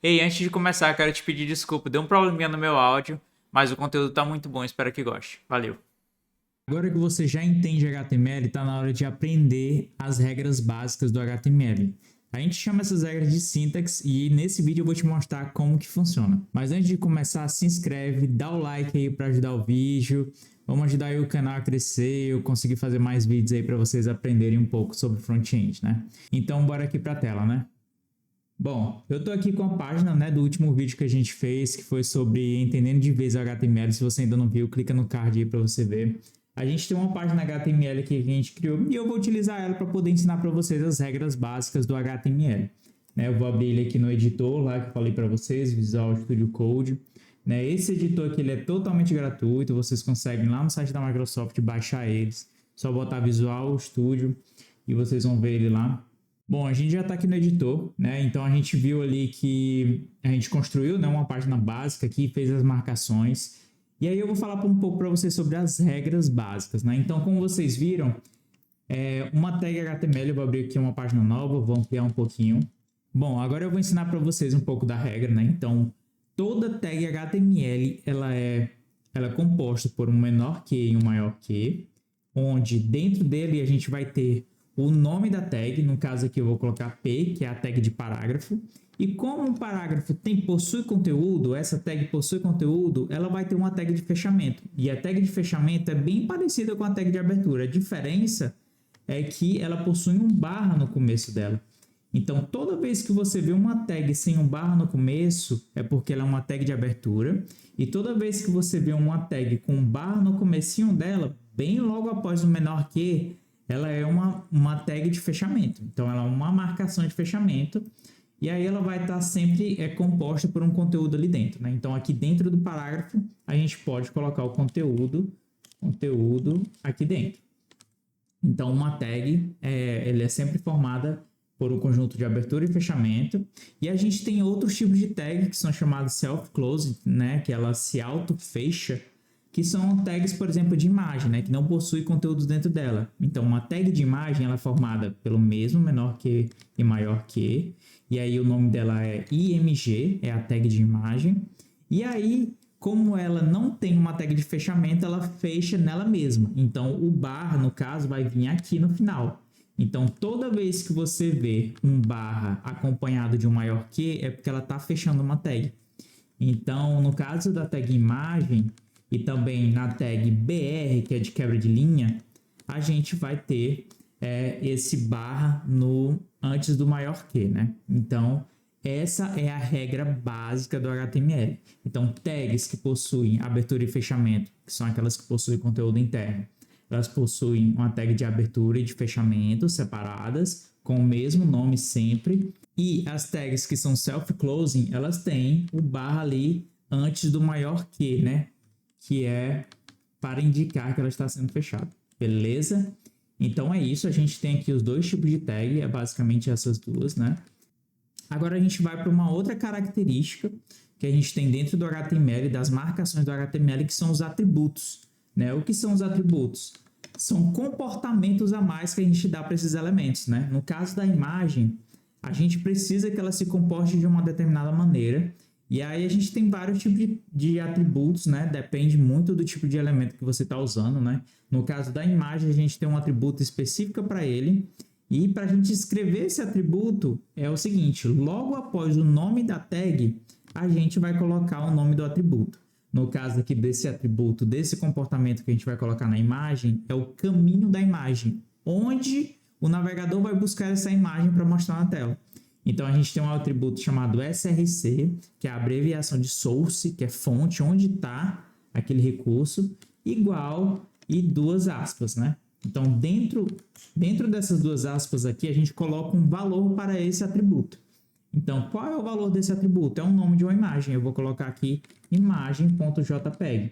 Ei, antes de começar, quero te pedir desculpa. Deu um probleminha no meu áudio, mas o conteúdo tá muito bom. Espero que goste. Valeu. Agora que você já entende HTML, está na hora de aprender as regras básicas do HTML. A gente chama essas regras de sintaxe e nesse vídeo eu vou te mostrar como que funciona. Mas antes de começar, se inscreve, dá o like aí para ajudar o vídeo. Vamos ajudar aí o canal a crescer, eu conseguir fazer mais vídeos aí para vocês aprenderem um pouco sobre front-end, né? Então bora aqui para a tela, né? Bom, eu tô aqui com a página, né, do último vídeo que a gente fez, que foi sobre entendendo de vez o HTML. Se você ainda não viu, clica no card aí para você ver. A gente tem uma página HTML aqui que a gente criou e eu vou utilizar ela para poder ensinar para vocês as regras básicas do HTML. Né, eu vou abrir ele aqui no editor, lá que eu falei para vocês, Visual Studio Code. Né, esse editor aqui ele é totalmente gratuito, vocês conseguem lá no site da Microsoft baixar eles. Só botar Visual Studio e vocês vão ver ele lá. Bom, a gente já está aqui no editor, né? Então a gente viu ali que a gente construiu, né, uma página básica aqui, fez as marcações. E aí eu vou falar um pouco para vocês sobre as regras básicas, né? Então, como vocês viram, uma tag HTML, eu vou abrir aqui uma página nova, vou ampliar um pouquinho. Bom, agora eu vou ensinar para vocês um pouco da regra, né? Então, toda tag HTML, ela é composta por um menor que e um maior que, onde dentro dele a gente vai ter o nome da tag, no caso aqui eu vou colocar P, que é a tag de parágrafo. E como um parágrafo possui conteúdo, essa tag possui conteúdo, ela vai ter uma tag de fechamento. E a tag de fechamento é bem parecida com a tag de abertura. A diferença é que ela possui um barra no começo dela. Então, toda vez que você vê uma tag sem um barra no começo, é porque ela é uma tag de abertura. E toda vez que você vê uma tag com um barra no comecinho dela, bem logo após o menor que, ela é uma tag de fechamento. Então, ela é uma marcação de fechamento. E aí ela vai estar sempre composta por um conteúdo ali dentro, né? Então, aqui dentro do parágrafo, a gente pode colocar o conteúdo aqui dentro. Então, uma tag ele é sempre formada por um conjunto de abertura e fechamento. E a gente tem outros tipos de tag que são chamados self-closing, né? Que ela se auto-fecha, que são tags, por exemplo, de imagem, né, que não possui conteúdos dentro dela. Então, uma tag de imagem ela é formada pelo mesmo menor que e maior que, e aí o nome dela é img, é a tag de imagem. E aí, como ela não tem uma tag de fechamento, ela fecha nela mesma. Então, o barra, no caso, vai vir aqui no final. Então, toda vez que você vê um barra acompanhado de um maior que, é porque ela está fechando uma tag. Então, no caso da tag imagem, e também na tag BR, que é de quebra de linha, a gente vai ter esse barra antes do maior que, né? Então, essa é a regra básica do HTML. Então, tags que possuem abertura e fechamento, que são aquelas que possuem conteúdo interno, elas possuem uma tag de abertura e de fechamento separadas, com o mesmo nome sempre. E as tags que são self-closing, elas têm o barra ali antes do maior que, né? Que é para indicar que ela está sendo fechada. Beleza? Então é isso. A gente tem aqui os dois tipos de tag, é basicamente essas duas, né? Agora a gente vai para uma outra característica que a gente tem dentro do HTML, das marcações do HTML, que são os atributos. Né? O que são os atributos? São comportamentos a mais que a gente dá para esses elementos. Né? No caso da imagem, a gente precisa que ela se comporte de uma determinada maneira. E aí a gente tem vários tipos de atributos, né? Depende muito do tipo de elemento que você está usando, né? No caso da imagem, a gente tem um atributo específico para ele. E para a gente escrever esse atributo, é o seguinte, logo após o nome da tag, a gente vai colocar o nome do atributo. No caso aqui desse atributo, desse comportamento que a gente vai colocar na imagem, é o caminho da imagem, onde o navegador vai buscar essa imagem para mostrar na tela. Então, a gente tem um atributo chamado src, que é a abreviação de source, que é fonte, onde está aquele recurso, igual e duas aspas, né? Então, dentro dessas duas aspas aqui, a gente coloca um valor para esse atributo. Então, qual é o valor desse atributo? É o nome de uma imagem. Eu vou colocar aqui imagem.jpg.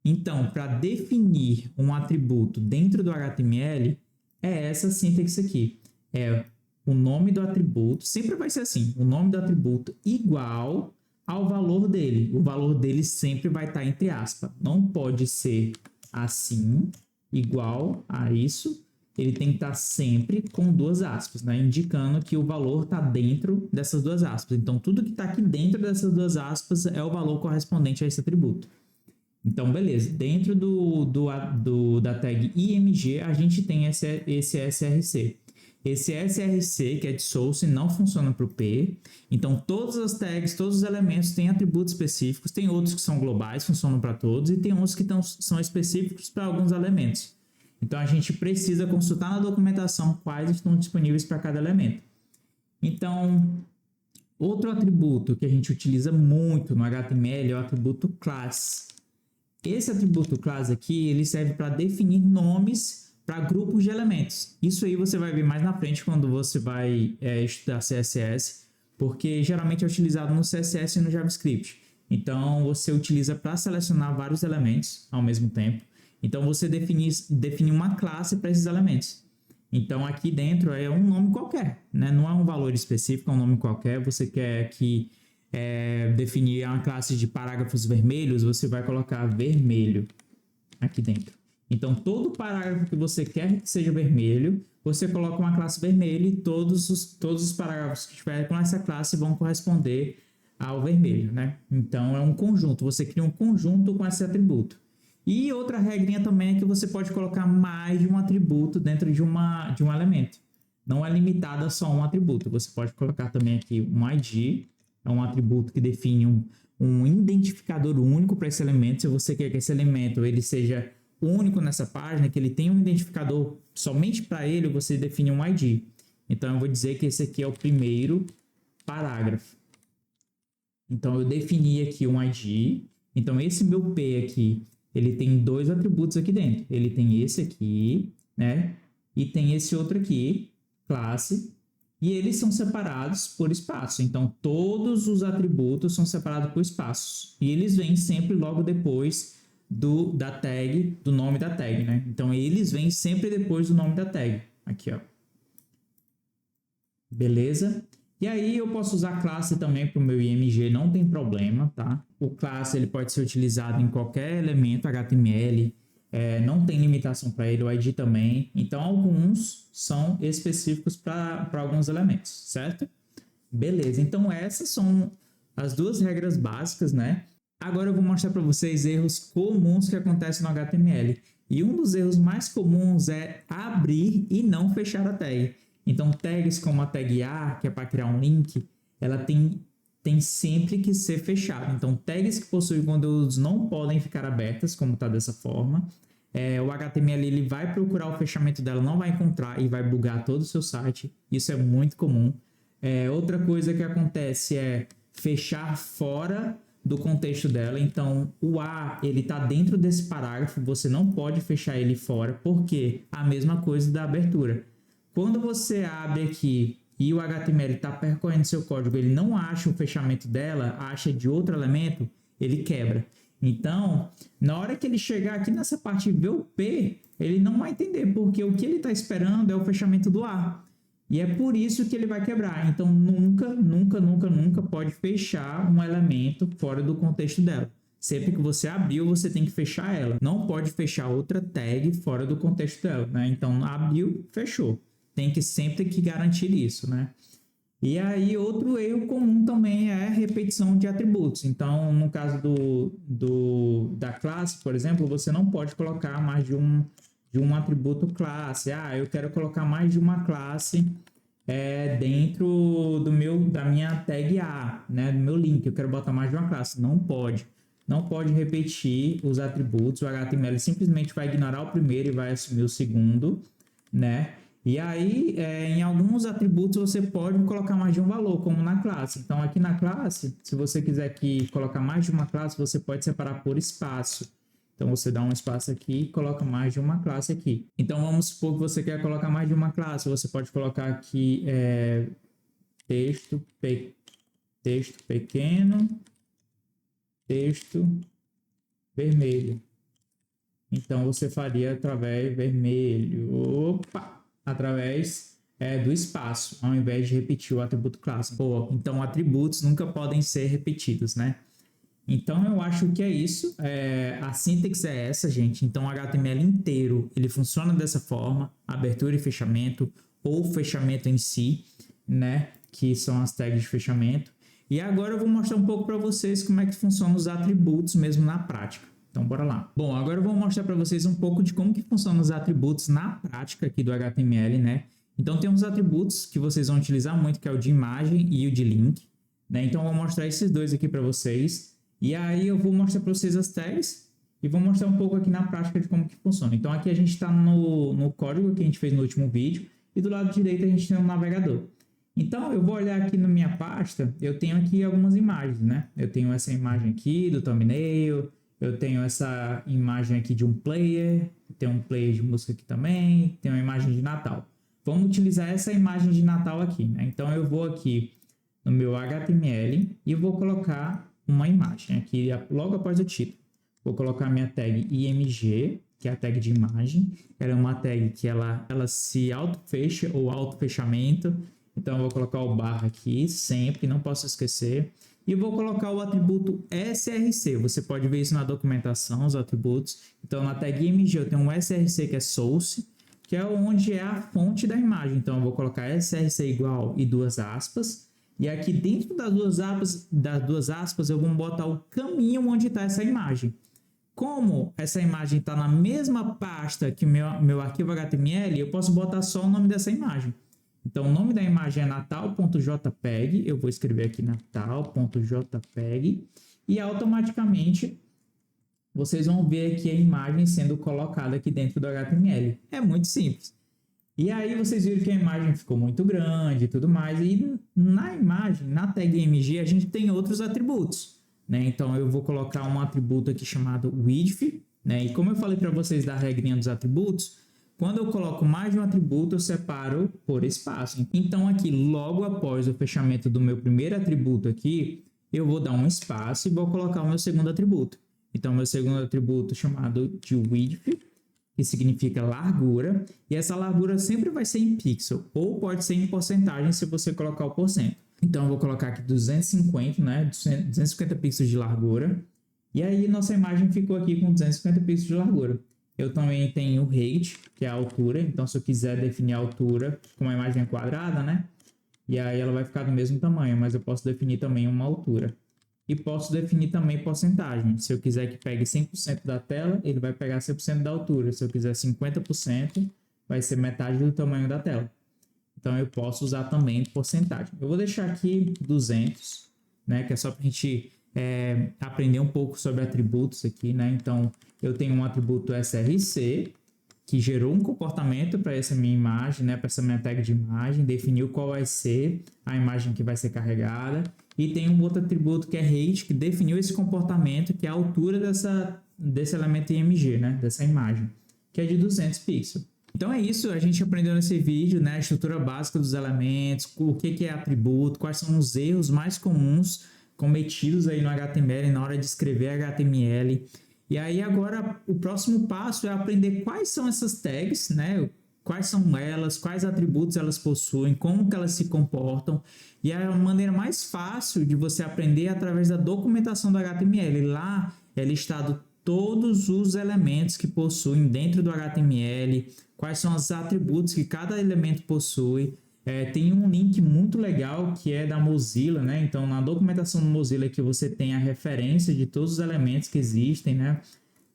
Então, para definir um atributo dentro do HTML, é essa sintaxe aqui. É o nome do atributo, sempre vai ser assim, o nome do atributo igual ao valor dele. O valor dele sempre vai estar entre aspas. Não pode ser assim, igual a isso, ele tem que estar sempre com duas aspas, né? Indicando que o valor está dentro dessas duas aspas. Então, tudo que está aqui dentro dessas duas aspas é o valor correspondente a esse atributo. Então, beleza. Dentro da tag IMG, a gente tem esse SRC. Esse SRC, que é de source, não funciona para o P. Então, todas as tags, todos os elementos têm atributos específicos. Tem outros que são globais, funcionam para todos. E tem uns que são específicos para alguns elementos. Então, a gente precisa consultar na documentação quais estão disponíveis para cada elemento. Então, outro atributo que a gente utiliza muito no HTML é o atributo class. Esse atributo class aqui, ele serve para definir nomes para grupos de elementos. Isso aí você vai ver mais na frente quando você vai estudar CSS, porque geralmente é utilizado no CSS e no JavaScript. Então, você utiliza para selecionar vários elementos ao mesmo tempo. Então, você define uma classe para esses elementos. Então, aqui dentro é um nome qualquer, né? Não é um valor específico, é um nome qualquer. Você quer que definir uma classe de parágrafos vermelhos, você vai colocar vermelho aqui dentro. Então, todo parágrafo que você quer que seja vermelho, você coloca uma classe vermelha e todos os parágrafos que tiver com essa classe vão corresponder ao vermelho, né? Então, é um conjunto. Você cria um conjunto com esse atributo. E outra regrinha também é que você pode colocar mais de um atributo dentro de um elemento. Não é limitado a só um atributo. Você pode colocar também aqui um ID, é um atributo que define um identificador único para esse elemento. Se você quer que esse elemento ele seja único nessa página, que ele tenha um identificador somente para ele, você define um ID. Então, eu vou dizer que esse aqui é o primeiro parágrafo. Então, eu defini aqui um ID. Então, esse meu P aqui, ele tem dois atributos aqui dentro. Ele tem esse aqui, né? E tem esse outro aqui, classe. E eles são separados por espaço. Então, todos os atributos são separados por espaços. E eles vêm sempre logo depois do nome da tag, né? Então, eles vêm sempre depois do nome da tag. Aqui, ó. Beleza? E aí, eu posso usar classe também para o meu IMG, não tem problema, tá? O classe ele pode ser utilizado em qualquer elemento HTML, não tem limitação para ele, o ID também. Então, alguns são específicos para alguns elementos, certo? Beleza, então essas são as duas regras básicas, né? Agora eu vou mostrar para vocês erros comuns que acontecem no HTML. E um dos erros mais comuns é abrir e não fechar a tag. Então, tags como a tag A, que é para criar um link, ela tem sempre que ser fechada. Então, tags que possuem conteúdos não podem ficar abertas, como está dessa forma. O HTML ele vai procurar o fechamento dela, não vai encontrar e vai bugar todo o seu site. Isso é muito comum. Outra coisa que acontece é fechar fora do contexto dela. Então, o A ele está dentro desse parágrafo, você não pode fechar ele fora, porque a mesma coisa da abertura. Quando você abre aqui e o HTML está percorrendo seu código, ele não acha o fechamento dela, acha de outro elemento, ele quebra. Então, na hora que ele chegar aqui nessa parte e ver o P, ele não vai entender, porque o que ele está esperando é o fechamento do A. E é por isso que ele vai quebrar. Então, nunca, nunca, nunca, nunca pode fechar um elemento fora do contexto dela. Sempre que você abriu, você tem que fechar ela. Não pode fechar outra tag fora do contexto dela, né? Então, abriu, fechou. Tem que sempre que garantir isso, né? E aí, outro erro comum também é a repetição de atributos. Então, no caso da classe, por exemplo, você não pode colocar mais de um atributo classe. Eu quero colocar mais de uma classe dentro da minha tag A, né? Do meu link. Eu quero botar mais de uma classe. Não pode. Não pode repetir os atributos. O HTML simplesmente vai ignorar o primeiro e vai assumir o segundo, né? E aí, em alguns atributos, você pode colocar mais de um valor, como na classe. Então, aqui na classe, se você quiser colocar mais de uma classe, você pode separar por espaço. Então, você dá um espaço aqui e coloca mais de uma classe aqui. Então, vamos supor que você quer colocar mais de uma classe. Você pode colocar aqui texto pequeno, texto vermelho. Então, você faria através vermelho. Através do espaço, ao invés de repetir o atributo classe. Então, atributos nunca podem ser repetidos, né? Então eu acho que é isso. A síntese é essa, gente. Então o HTML inteiro ele funciona dessa forma: abertura e fechamento, ou fechamento em si, né? Que são as tags de fechamento. E agora eu vou mostrar um pouco para vocês como é que funcionam os atributos mesmo na prática. Então bora lá. Bom, agora eu vou mostrar para vocês um pouco de como que funcionam os atributos na prática aqui do HTML, né? Então tem uns atributos que vocês vão utilizar muito, que é o de imagem e o de link, né? Então eu vou mostrar esses dois aqui para vocês. E aí eu vou mostrar para vocês as tags e vou mostrar um pouco aqui na prática de como que funciona. Então aqui a gente está no código que a gente fez no último vídeo e do lado direito a gente tem um navegador. Então eu vou olhar aqui na minha pasta, eu tenho aqui algumas imagens, né? Eu tenho essa imagem aqui do thumbnail, eu tenho essa imagem aqui de um player, tem um player de música aqui também, tem uma imagem de Natal. Vamos utilizar essa imagem de Natal aqui, né? Então eu vou aqui no meu HTML e vou colocar uma imagem aqui logo após o título. Vou colocar minha tag img, que é a tag de imagem. Ela é uma tag que ela se auto-fecha ou auto-fechamento. Então eu vou colocar o barra aqui sempre, não posso esquecer. E vou colocar o atributo src. Você pode ver isso na documentação, os atributos. Então na tag img eu tenho um src que é source, que é onde é a fonte da imagem. Então eu vou colocar src igual e duas aspas. E aqui dentro das duas aspas eu vou botar o caminho onde está essa imagem. Como essa imagem está na mesma pasta que o meu arquivo HTML, eu posso botar só o nome dessa imagem. Então o nome da imagem é natal.jpg, eu vou escrever aqui natal.jpg e automaticamente vocês vão ver aqui a imagem sendo colocada aqui dentro do HTML. É muito simples. E aí vocês viram que a imagem ficou muito grande e tudo mais. E na imagem, na tag img, a gente tem outros atributos, né? Então eu vou colocar um atributo aqui chamado width, né? E como eu falei para vocês da regrinha dos atributos, quando eu coloco mais de um atributo, eu separo por espaço. Então aqui, logo após o fechamento do meu primeiro atributo aqui, eu vou dar um espaço e vou colocar o meu segundo atributo. Então meu segundo atributo chamado de width, que significa largura, e essa largura sempre vai ser em pixel, ou pode ser em porcentagem se você colocar o porcento. Então eu vou colocar aqui 250, né? 250 pixels de largura, e aí nossa imagem ficou aqui com 250 pixels de largura. Eu também tenho o height, que é a altura, então se eu quiser definir a altura, como a imagem é quadrada, né? E aí ela vai ficar do mesmo tamanho, mas eu posso definir também uma altura. E posso definir também porcentagem. Se eu quiser que pegue 100% da tela, ele vai pegar 100% da altura. Se eu quiser 50%, vai ser metade do tamanho da tela. Então eu posso usar também porcentagem. Eu vou deixar aqui 200, né? Que é só para a gente aprender um pouco sobre atributos aqui, né? Então eu tenho um atributo src, que gerou um comportamento para essa minha imagem, né? Para essa minha tag de imagem, definiu qual vai ser a imagem que vai ser carregada. E tem um outro atributo que é height, que definiu esse comportamento, que é a altura desse elemento img, né? Dessa imagem, que é de 200 pixels. Então é isso, a gente aprendeu nesse vídeo, né? A estrutura básica dos elementos, o que é atributo, quais são os erros mais comuns cometidos aí no HTML na hora de escrever HTML. E aí agora o próximo passo é aprender quais são essas tags, né? Quais são elas, quais atributos elas possuem, como que elas se comportam. E a maneira mais fácil de você aprender é através da documentação do HTML. Lá é listado todos os elementos que possuem dentro do HTML, quais são os atributos que cada elemento possui. Tem um link muito legal que é da Mozilla, né? Então, na documentação do Mozilla aqui você tem a referência de todos os elementos que existem, né?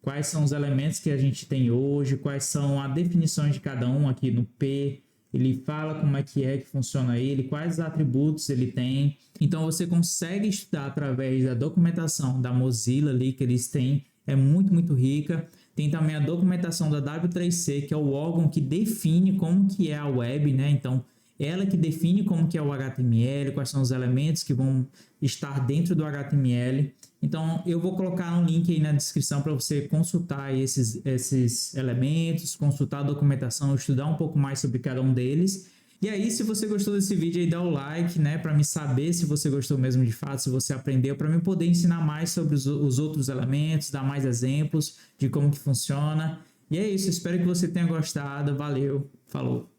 Quais são os elementos que a gente tem hoje, quais são as definições de cada um aqui no P, ele fala como é que funciona ele, quais atributos ele tem. Então você consegue estudar através da documentação da Mozilla ali que eles têm, é muito, muito rica. Tem também a documentação da W3C, que é o órgão que define como que é a web, né? Então, ela que define como que é o HTML, quais são os elementos que vão estar dentro do HTML. Então, eu vou colocar um link aí na descrição para você consultar esses elementos, consultar a documentação, estudar um pouco mais sobre cada um deles. E aí, se você gostou desse vídeo, aí dá o like, né? Para me saber se você gostou mesmo de fato, se você aprendeu, para me poder ensinar mais sobre os outros elementos, dar mais exemplos de como que funciona. E é isso, espero que você tenha gostado. Valeu, falou!